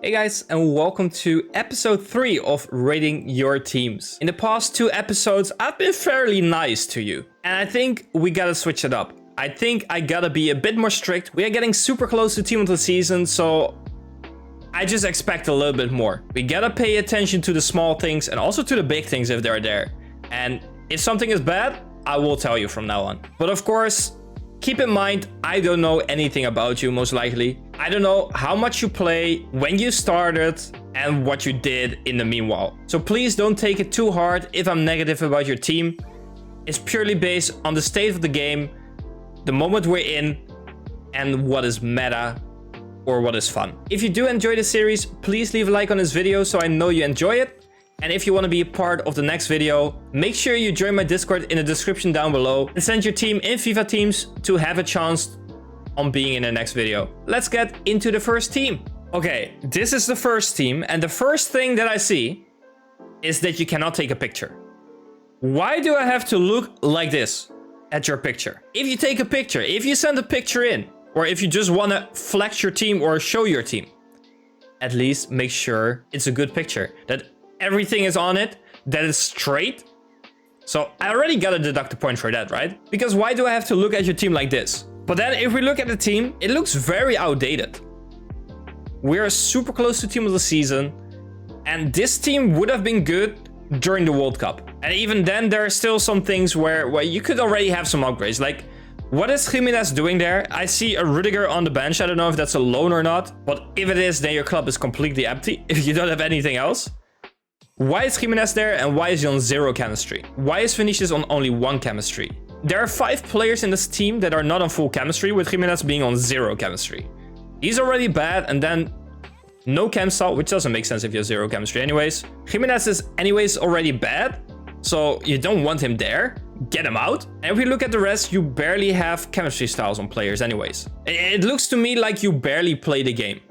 Hey guys, and welcome to episode 3 of rating your teams. In the past 2 episodes, I've been fairly nice to you. And I think we gotta switch it up. I think I gotta be a bit more strict. We are getting super close to team of the season, so I just expect a little bit more. We gotta pay attention to the small things and also to the big things if they're there. And if something is bad, I will tell you from now on. But of course, keep in mind, I don't know anything about you, most likely. I don't know how much you play, when you started, and what you did in the meanwhile. So please don't take it too hard if I'm negative about your team. It's purely based on the state of the game, the moment we're in, and what is meta or what is fun. If you do enjoy the series, please leave a like on this video so I know you enjoy it. And if you want to be a part of the next video, make sure you join my Discord in the description down below and send your team in FIFA teams to have a chance on being in the next video. Let's get into the first team. Okay, this is the first team, and the first thing that I see is that you cannot take a picture. Why do I have to look like this at your picture? If you take a picture, if you send a picture in, or if you just want to flex your team or show your team, at least make sure it's a good picture, that everything is on it, that it's straight. So I already gotta deduct a point for that, right? Because why do I have to look at your team like this? But then if we look at the team, it looks very outdated. We're super close to team of the season, and this team would have been good during the World Cup. And even then, there are still some things where you could already have some upgrades. Like, what is Jimenez doing there? I see a Rudiger on the bench. I don't know if that's a loan or not, but if it is, then your club is completely empty if you don't have anything else. Why is Jimenez there, and why is he on 0 chemistry? Why is Vinicius on only 1 chemistry? There are 5 players in this team that are not on full chemistry, with Jimenez being on 0 chemistry. He's already bad, and then no chem style, which doesn't make sense if you have 0 chemistry anyways. Jimenez is anyways already bad, so you don't want him there. Get him out. And if we look at the rest, you barely have chemistry styles on players anyways. It looks to me like you barely play the game.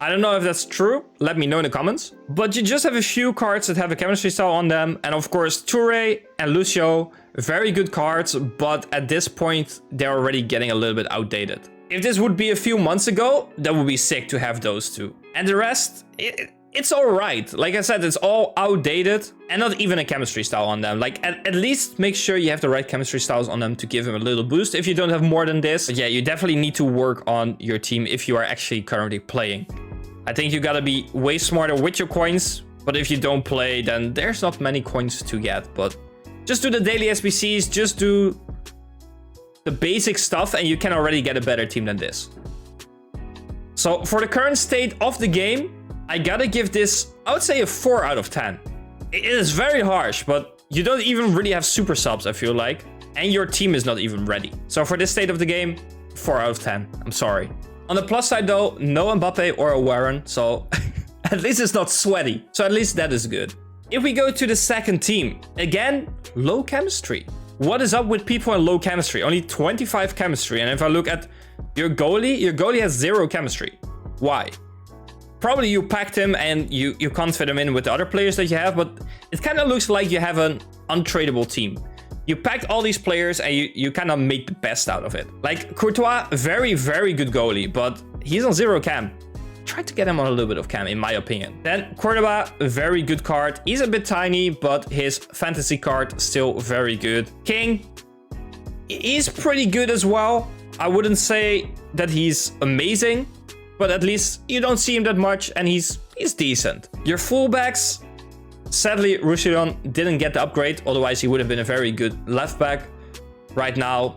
I don't know if that's true. Let me know in the comments. But you just have a few cards that have a chemistry style on them. And of course, Toure and Lucio, very good cards. But at this point, they're already getting a little bit outdated. If this would be a few months ago, that would be sick to have those two. And the rest, it's all right. Like I said, it's all outdated and not even a chemistry style on them. Like at least make sure you have the right chemistry styles on them to give them a little boost if you don't have more than this. But yeah, you definitely need to work on your team if you are actually currently playing. I think you gotta be way smarter with your coins, but if you don't play, then there's not many coins to get. But just do the daily SBCs, just do the basic stuff, and you can already get a better team than this. So for the current state of the game, I gotta give this, I would say, a 4 out of 10. It is very harsh, but you don't even really have super subs, I feel like. And your team is not even ready. So for this state of the game, 4 out of 10. I'm sorry. On the plus side though, no Mbappe or a Warren, so at least it's not sweaty. So at least that is good. If we go to the second team, again, low chemistry. What is up with people in low chemistry? Only 25 chemistry. And if I look at your goalie has 0 chemistry. Why? Probably you packed him and you can't fit him in with the other players that you have, but it kind of looks like you have an untradeable team. You packed all these players and you kind of make the best out of it. Like Courtois, very, very good goalie, but he's on 0 chem. Try to get him on a little bit of chem, in my opinion. Then Cordoba, very good card. He's a bit tiny, but his fantasy card still very good. King, he's pretty good as well. I wouldn't say that he's amazing, but at least you don't see him that much and he's decent. Your fullbacks, sadly, Roussillon didn't get the upgrade. Otherwise, he would have been a very good left back. Right now,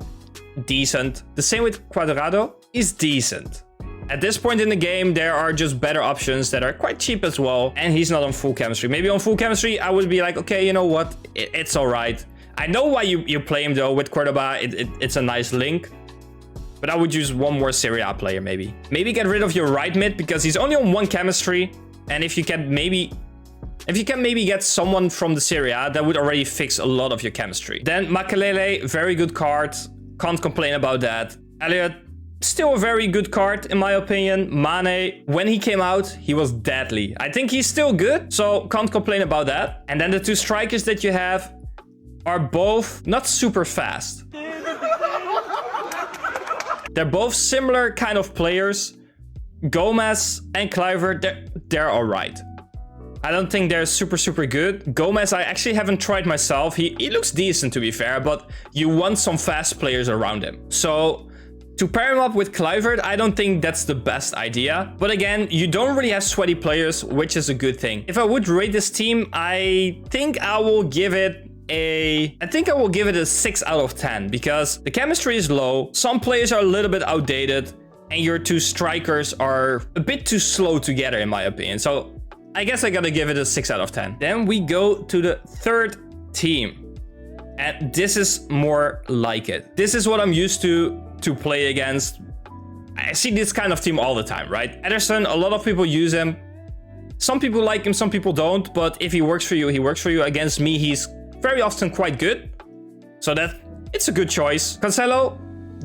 decent. The same with Cuadrado. He's decent. At this point in the game, there are just better options that are quite cheap as well. And he's not on full chemistry. Maybe on full chemistry, I would be like, okay, you know what? It's all right. I know why you play him, though, with Cordoba. It's a nice link. But I would use one more Serie A player, maybe. Maybe get rid of your right mid, because he's only on 1 chemistry. And if you can maybe get someone from the Serie A, that would already fix a lot of your chemistry. Then Makelele, very good card. Can't complain about that. Elliot, still a very good card, in my opinion. Mane, when he came out, he was deadly. I think he's still good, so can't complain about that. And then the 2 strikers that you have are both not super fast. They're both similar kind of players, Gomez and Kluivert, they're all right. I don't think they're super good. Gomez, I actually haven't tried myself. He looks decent, to be fair, but you want some fast players around him. So to pair him up with Kluivert, I don't think that's the best idea. But again, you don't really have sweaty players, which is a good thing. If I would rate this team, I think I will give it a 6 out of 10 because the chemistry is low. Some players are a little bit outdated and your two strikers are a bit too slow together, in my opinion. So I guess I gotta give it a 6 out of 10. Then we go to the third team. And this is more like it. This is what I'm used to play against. I see this kind of team all the time, right? Ederson, a lot of people use him. Some people like him, some people don't. But if he works for you, he works for you. Against me, he's very often quite good. So it's a good choice. Cancelo,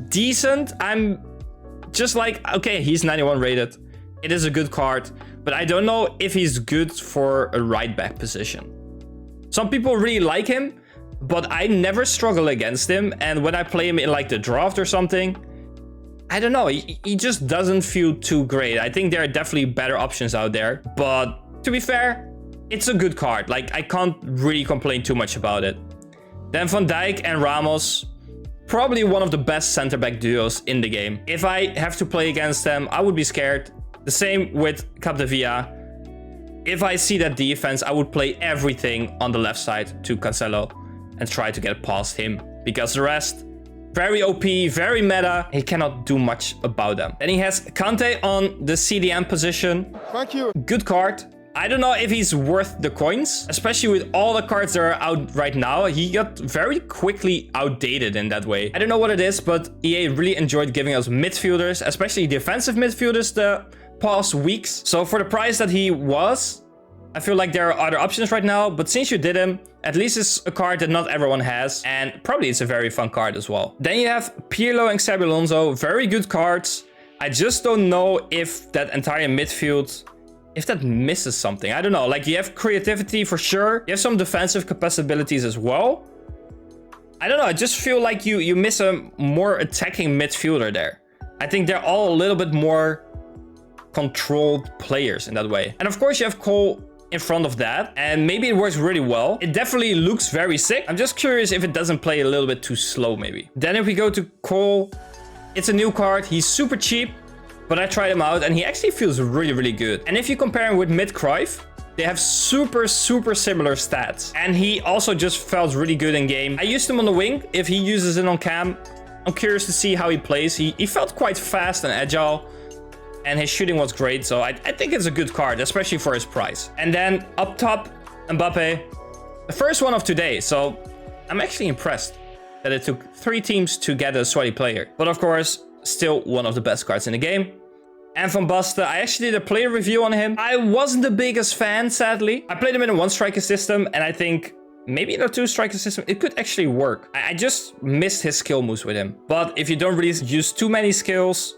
decent. I'm just like, okay, he's 91 rated. It is a good card. But I don't know if he's good for a right back position. Some people really like him, but I never struggle against him. And when I play him in like the draft or something, I don't know. He just doesn't feel too great. I think there are definitely better options out there. But to be fair, it's a good card. Like, I can't really complain too much about it. Then Van Dijk and Ramos, probably one of the best center back duos in the game. If I have to play against them, I would be scared. The same with Capdevia. If I see that defense, I would play everything on the left side to Cancelo and try to get past him. Because the rest, very OP, very meta. He cannot do much about them. Then he has Kante on the CDM position. Thank you. Good card. I don't know if he's worth the coins, especially with all the cards that are out right now. He got very quickly outdated in that way. I don't know what it is, but EA really enjoyed giving us midfielders, especially defensive midfielders, the past weeks. So for the price that he was, I feel like there are other options right now. But since you did him, at least it's a card that not everyone has. And probably it's a very fun card as well. Then you have Pirlo and Xabi Alonso. Very good cards. I just don't know if that entire midfield, if that misses something. I don't know. Like, you have creativity for sure. You have some defensive capabilities as well. I don't know. I just feel like you miss a more attacking midfielder there. I think they're all a little bit more controlled players in that way. And of course, you have Cole in front of that. And maybe it works really well. It definitely looks very sick. I'm just curious if it doesn't play a little bit too slow, maybe. Then if we go to Cole, it's a new card. He's super cheap. But I tried him out and he actually feels really good. And if you compare him with Mid-Cruyff, they have super similar stats. And he also just felt really good in game. I used him on the wing. If he uses it on cam, I'm curious to see how he plays. He felt quite fast and agile. And his shooting was great. So I think it's a good card, especially for his price. And then up top, Mbappe. The first one of today. So I'm actually impressed that it took 3 teams to get a sweaty player. But of course, still one of the best cards in the game. And Van Basten, I actually did a player review on him. I wasn't the biggest fan, sadly. I played him in a 1-striker system, and I think maybe in a 2-striker system, it could actually work. I just missed his skill moves with him. But if you don't really use too many skills,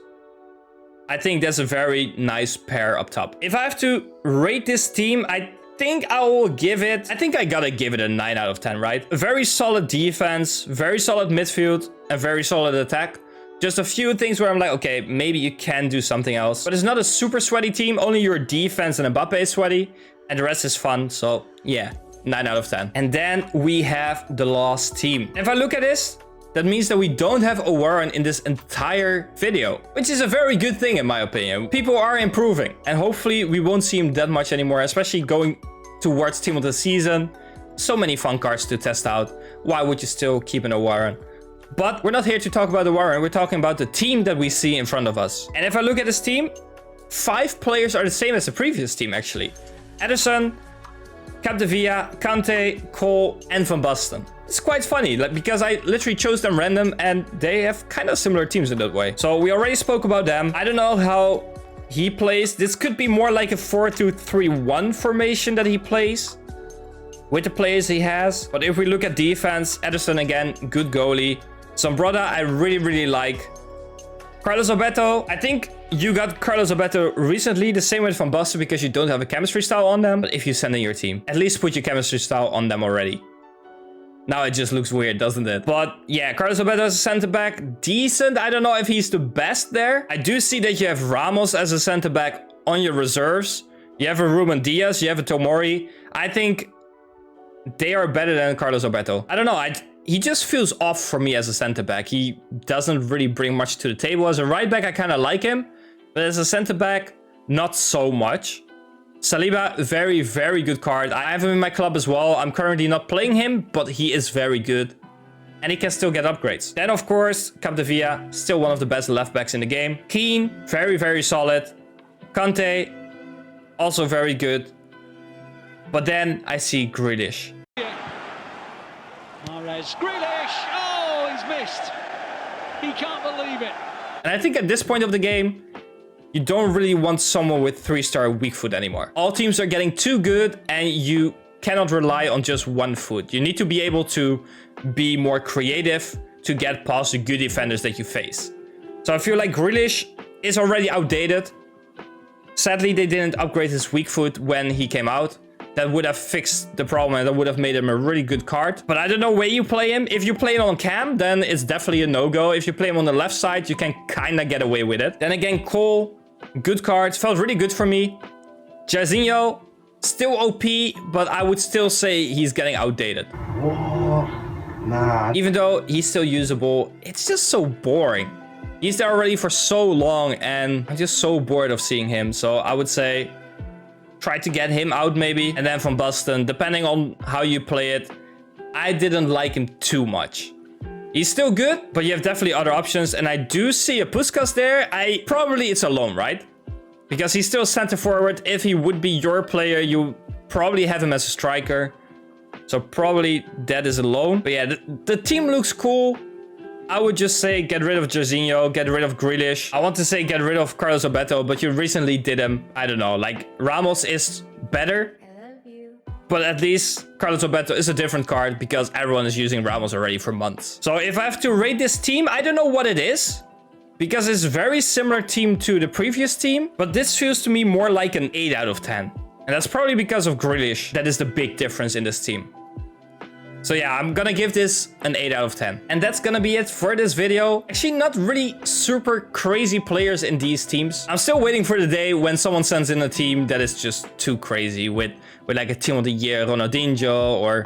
I think that's a very nice pair up top. If I have to rate this team, I think I will give it, I think I gotta give it a 9 out of 10, right? A very solid defense, very solid midfield, a very solid attack. Just a few things where I'm like, okay, maybe you can do something else. But it's not a super sweaty team. Only your defense and Mbappe is sweaty. And the rest is fun. So yeah, 9 out of 10. And then we have the last team. If I look at this, that means that we don't have a Warren in this entire video. Which is a very good thing in my opinion. People are improving. And hopefully we won't see him that much anymore. Especially going towards team of the season. So many fun cards to test out. Why would you still keep in a Warren? But we're not here to talk about the Warren. We're talking about the team that we see in front of us. And if I look at this team, 5 players are the same as the previous team, actually. Ederson, Capdevia, Kante, Cole, and Van Basten. It's quite funny, because I literally chose them random and they have kind of similar teams in that way. So we already spoke about them. I don't know how he plays. This could be more like a 4-2-3-1 formation that he plays with the players he has. But if we look at defense, Ederson again, good goalie. Zambrotta, I really like. Carlos Alberto, I think you got Carlos Alberto recently, the same with Van Basten, because you don't have a chemistry style on them. But if you send in your team, at least put your chemistry style on them already. Now it just looks weird, doesn't it? But yeah, Carlos Alberto as a center back, decent. I don't know if he's the best there. I do see that you have Ramos as a center back on your reserves. You have a Ruben Diaz, you have a Tomori. I think they are better than Carlos Alberto. I don't know, he just feels off for me as a center back. He doesn't really bring much to the table. As a right back, I kind of like him. But as a center back, not so much. Saliba, very, very good card. I have him in my club as well. I'm currently not playing him, but he is very good. And he can still get upgrades. Then, of course, Capdevia, still one of the best left backs in the game. Keane, very, very solid. Kante, also very good. But then I see Grealish. Mahrez, Grealish! Oh, he's missed. He can't believe it. And I think at this point of the game, you don't really want someone with 3-star weak foot anymore. All teams are getting too good and you cannot rely on just one foot. You need to be able to be more creative to get past the good defenders that you face. So I feel like Grealish is already outdated. Sadly, they didn't upgrade his weak foot when he came out. That would have fixed the problem and that would have made him a really good card. But I don't know where you play him. If you play it on cam, then it's definitely a no-go. If you play him on the left side, you can kind of get away with it. Then again, Cole, good card. Felt really good for me. Jairzinho, still OP, but I would still say he's getting outdated. Whoa, nah. Even though he's still usable, it's just so boring. He's there already for so long and I'm just so bored of seeing him. So I would say try to get him out maybe. And then from Boston, depending on how you play it, I didn't like him too much. He's still good, but you have definitely other options. And I do see a Puskas there. Probably it's a loan, right? Because he's still center forward. If he would be your player, you probably have him as a striker. So probably that is a loan. But yeah, the team looks cool. I would just say get rid of Jairzinho, get rid of Grealish. I want to say get rid of Carlos Alberto, but you recently did him. I don't know, like Ramos is better. But at least Carlos Alberto is a different card because everyone is using Ramos already for months. So if I have to rate this team, I don't know what it is. Because it's a very similar team to the previous team. But this feels to me more like an 8 out of 10. And that's probably because of Grealish. That is the big difference in this team. So yeah, I'm gonna give this an 8 out of 10. And that's gonna be it for this video. Actually, not really super crazy players in these teams. I'm still waiting for the day when someone sends in a team that is just too crazy with like a team of the year, Ronaldinho, or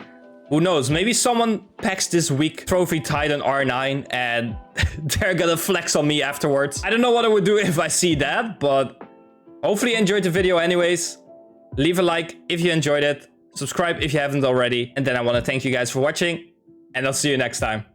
who knows, maybe someone packs this week Trophy Titan R9 and they're gonna flex on me afterwards. I don't know what I would do if I see that, but hopefully you enjoyed the video anyways. Leave a like if you enjoyed it. Subscribe if you haven't already. And then I want to thank you guys for watching. And I'll see you next time.